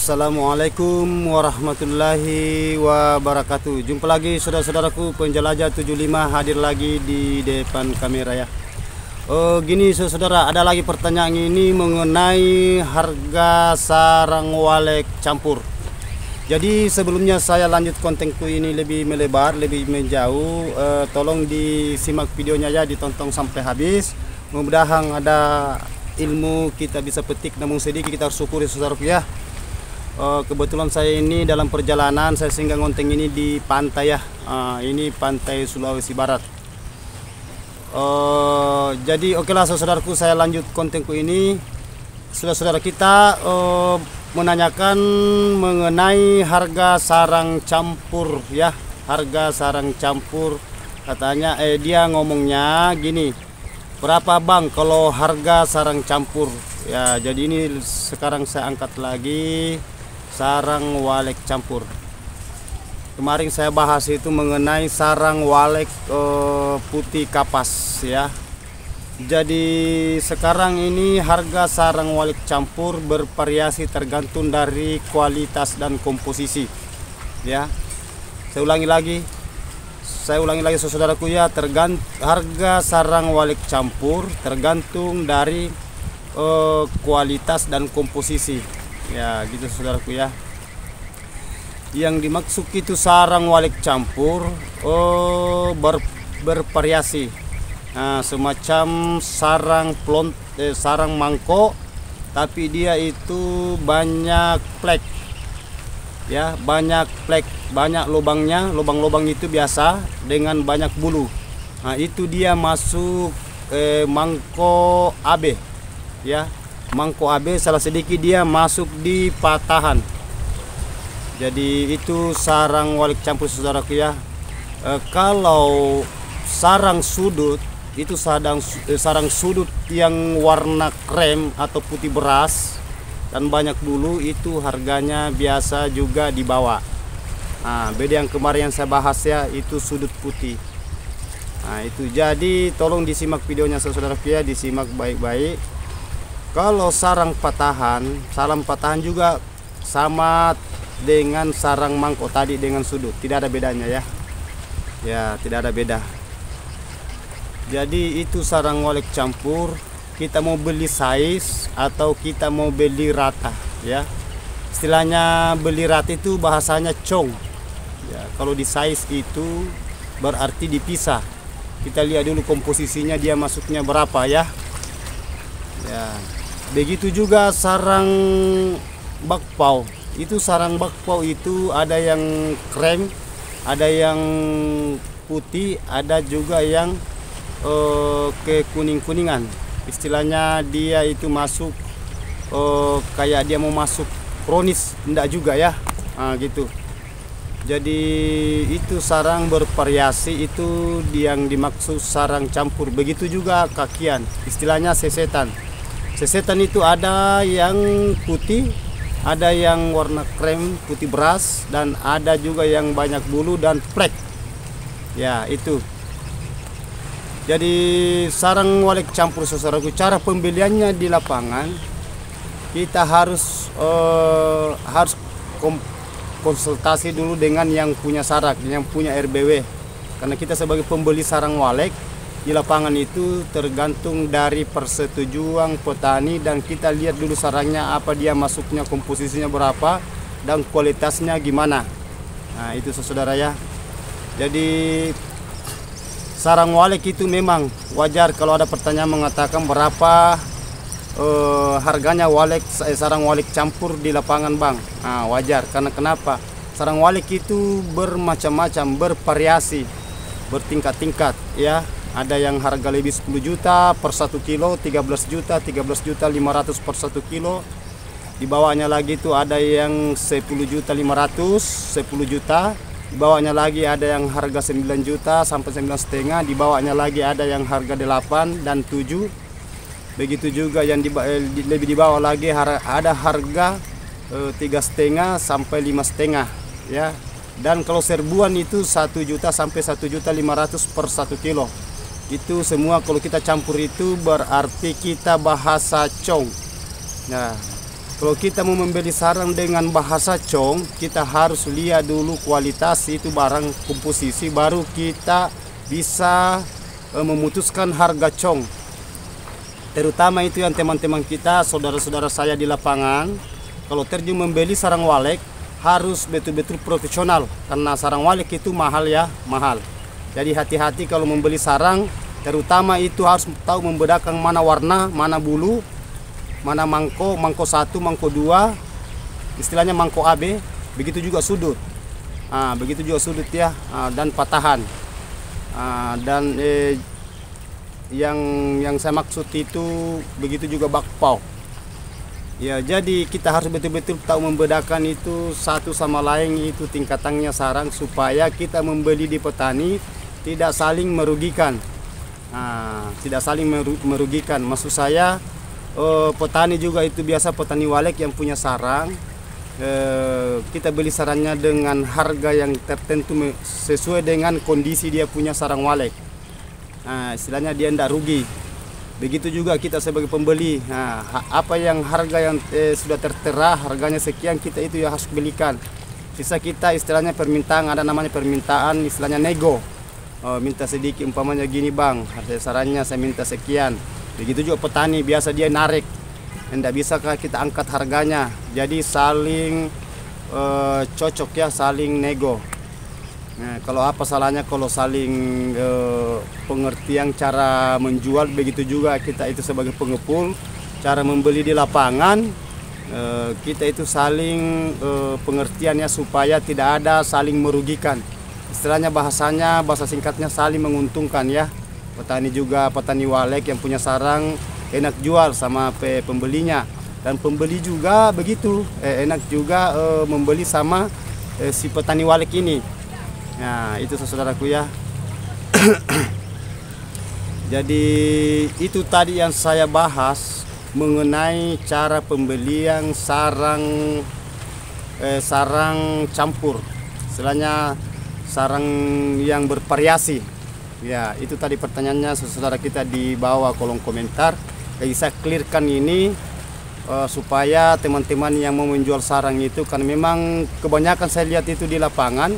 Assalamualaikum warahmatullahi wabarakatuh. Jumpa lagi saudara-saudaraku penjelajah 75 hadir lagi di depan kamera ya. Gini saudara, ada lagi pertanyaan ini mengenai harga sarang walet campur. Jadi sebelumnya saya lanjut kontenku ini lebih melebar, lebih menjauh, tolong disimak videonya ya, ditonton sampai habis. Mudah-mudahan ada ilmu kita bisa petik, namun sedikit kita harus syukuri saudaraku ya. Kebetulan saya ini dalam perjalanan, saya singgah konten ini di pantai ya. Ini pantai Sulawesi Barat. Jadi okelah saudaraku, saya lanjut kontenku ini. Saudara-saudara kita menanyakan mengenai harga sarang campur ya. Harga sarang campur, katanya dia ngomongnya gini, berapa bang kalau harga sarang campur ya. Jadi ini sekarang saya angkat lagi sarang walet campur. Kemarin saya bahas itu mengenai sarang walet putih kapas ya. Jadi sekarang ini harga sarang walet campur bervariasi tergantung dari kualitas dan komposisi ya. Saya ulangi lagi saudaraku ya, harga sarang walet campur tergantung dari kualitas dan komposisi ya, gitu saudaraku ya. Yang dimaksud itu sarang walet campur bervariasi. Nah, semacam sarang mangkok, tapi dia itu banyak flek ya, banyak lubangnya. Lubang-lubang itu biasa dengan banyak bulu. Nah, itu dia masuk mangkok AB ya. Mangkok AB salah sedikit dia masuk di patahan. Jadi itu sarang walet campur saudaraku ya. Kalau sarang sudut itu sarang sudut yang warna krem atau putih beras dan banyak bulu, itu harganya biasa juga di bawah. Nah, beda yang kemarin yang saya bahas ya, itu sudut putih. Nah, itu jadi tolong disimak videonya saudaraku ya, disimak baik-baik. Kalau sarang patahan juga sama dengan sarang mangkok tadi dengan sudut, tidak ada bedanya ya. Ya, tidak ada beda. Jadi itu sarang walet campur, kita mau beli size atau kita mau beli rata ya. Istilahnya beli rata itu bahasanya cong ya. Kalau di size itu berarti dipisah. Kita lihat dulu komposisinya, dia masuknya berapa ya. Ya, begitu juga sarang bakpao. Itu sarang bakpao itu ada yang krem, ada yang putih, ada juga yang ke kuning-kuningan. Istilahnya dia itu masuk kayak dia mau masuk kronis, enggak juga ya. Nah, gitu. Jadi itu sarang bervariasi, itu yang dimaksud sarang campur. Begitu juga kakian, istilahnya sesetan. Sesetan itu ada yang putih, ada yang warna krem putih beras, dan ada juga yang banyak bulu dan flek. Ya, itu. Jadi sarang walet campur saudaraku, cara pembeliannya di lapangan kita harus konsultasi dulu dengan yang punya sarang, yang punya RBW. Karena kita sebagai pembeli sarang walet di lapangan itu tergantung dari persetujuan petani, dan kita lihat dulu sarangnya apa, dia masuknya komposisinya berapa dan kualitasnya gimana. Nah, itu saudara ya. Jadi sarang walet itu memang wajar kalau ada pertanyaan mengatakan berapa harganya sarang walet campur di lapangan bang. Nah, wajar, karena kenapa? Sarang walet itu bermacam-macam, bervariasi, bertingkat-tingkat ya. Ada yang harga lebih 10 juta per 1 kilo, 13 juta 500 per 1 kilo. Di bawahnya lagi itu ada yang 10 juta 500, 10 juta. Di bawahnya lagi ada yang harga 9 juta sampai 9,5. Di bawahnya lagi ada yang harga 8 dan 7. Begitu juga yang lebih di bawah lagi ada harga 3,5 sampai 5,5 ya. Dan kalau serbuan itu 1 juta sampai 1.500.000 per 1 kilo. Itu semua kalau kita campur itu berarti kita bahasa cong. Nah, Kalau kita mau membeli sarang dengan bahasa Chong, kita harus lihat dulu kualitas itu barang komposisi, baru kita bisa memutuskan harga Chong. Terutama itu yang teman-teman kita, saudara-saudara saya di lapangan, kalau terjun membeli sarang walek harus betul-betul profesional, karena sarang walek itu mahal ya, mahal. Jadi hati-hati kalau membeli sarang, terutama itu harus tahu membedakan mana warna, mana bulu, mana mangko, mangko 1, mangko 2, istilahnya mangko AB, begitu juga sudut. Begitu juga sudut ya, dan patahan. Dan yang saya maksud itu begitu juga bakpao. Ya, jadi kita harus betul-betul tahu membedakan itu satu sama lain, itu tingkatannya sarang, supaya kita membeli di petani tidak saling merugikan. Tidak saling merugikan. Maksud saya, petani juga itu biasa, petani walek yang punya sarang, kita beli sarangnya dengan harga yang tertentu sesuai dengan kondisi dia punya sarang walek. Istilahnya dia tidak rugi. Begitu juga kita sebagai pembeli, apa yang harga yang sudah tertera, harganya sekian, kita itu yang harus belikan. Sisa kita istilahnya permintaan, ada namanya permintaan, istilahnya nego. Minta sedikit, umpamanya gini bang, harga sarannya saya minta sekian. Begitu juga petani, biasa dia narik, tidak bisa kita angkat harganya. Jadi saling cocok ya, saling nego. Nah, kalau apa salahnya kalau saling pengertian cara menjual, begitu juga kita itu sebagai pengepul, cara membeli di lapangan, kita itu saling pengertiannya supaya tidak ada saling merugikan. Istilahnya bahasanya, bahasa singkatnya saling menguntungkan ya. Petani juga, petani walek yang punya sarang enak jual sama pembelinya, dan pembeli juga begitu enak juga membeli sama si petani walek ini. Nah, itu saudaraku ya. Jadi itu tadi yang saya bahas mengenai cara pembelian sarang campur, istilahnya sarang yang bervariasi. Ya, itu tadi pertanyaannya saudara kita di bawah kolom komentar. Jadi saya clearkan ini supaya teman-teman yang mau menjual sarang itu, karena memang kebanyakan saya lihat itu di lapangan,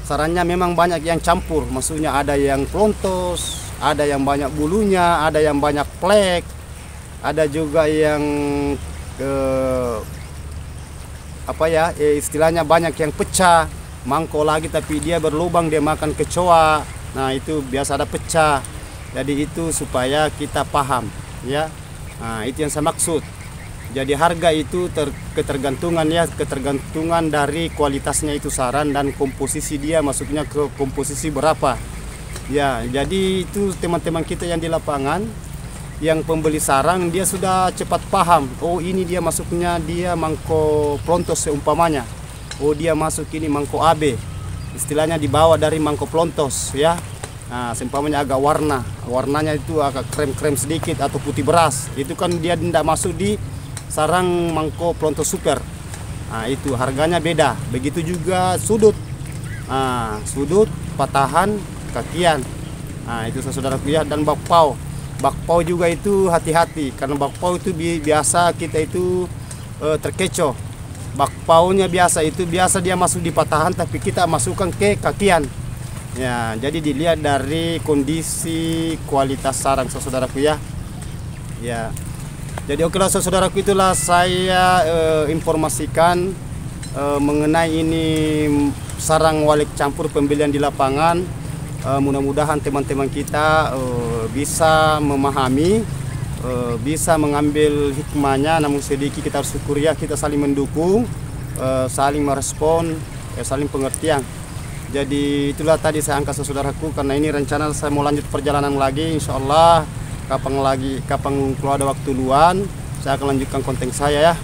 sarangnya memang banyak yang campur, maksudnya ada yang klontos, ada yang banyak bulunya, ada yang banyak plek, ada juga yang istilahnya banyak yang pecah, mangko lagi tapi dia berlubang, dia makan kecoa. Nah, itu biasa ada pecah. Jadi itu supaya kita paham ya. Nah, itu yang saya maksud. Jadi harga itu ketergantungan ya, ketergantungan dari kualitasnya itu sarang dan komposisi dia, masuknya ke komposisi berapa. Ya, jadi itu teman-teman kita yang di lapangan, yang pembeli sarang, dia sudah cepat paham. Oh, ini dia masuknya dia mangko plontos seumpamanya. Oh, dia masuk ini mangko AB. Istilahnya dibawa dari mangko plontos ya. Nah, seumpamanya agak warnanya itu agak krem-krem sedikit atau putih beras. Itu kan dia tidak masuk di sarang mangko plontos super. Nah, itu harganya beda. Begitu juga sudut. Sudut, patahan, kakian. Nah, itu saudaraku ya. Dan bakpao. Bakpao juga itu hati-hati, karena bakpao itu biasa kita itu terkecoh. Bakpaunya biasa dia masuk di patahan, tapi kita masukkan ke kakian. Ya, jadi dilihat dari kondisi kualitas sarang saudaraku ya. Ya. Jadi okelah saudaraku, itulah saya informasikan mengenai ini sarang walek campur pembelian di lapangan. Mudah-mudahan teman-teman kita bisa memahami, bisa mengambil hikmahnya. Namun sedikit kita harus syukur ya, kita saling mendukung, saling merespon, saling pengertian. Jadi itulah tadi saya angkat saudaraku, karena ini rencana saya mau lanjut perjalanan lagi, insya Allah. Kapan kalau ada waktu luang, saya akan lanjutkan konten saya ya.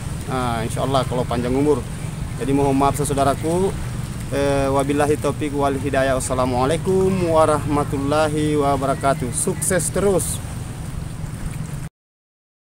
Insya Allah kalau panjang umur. Jadi mohon maaf saudaraku. Wabillahi taufiq wal hidayah. Wassalamualaikum warahmatullahi wabarakatuh. Sukses terus.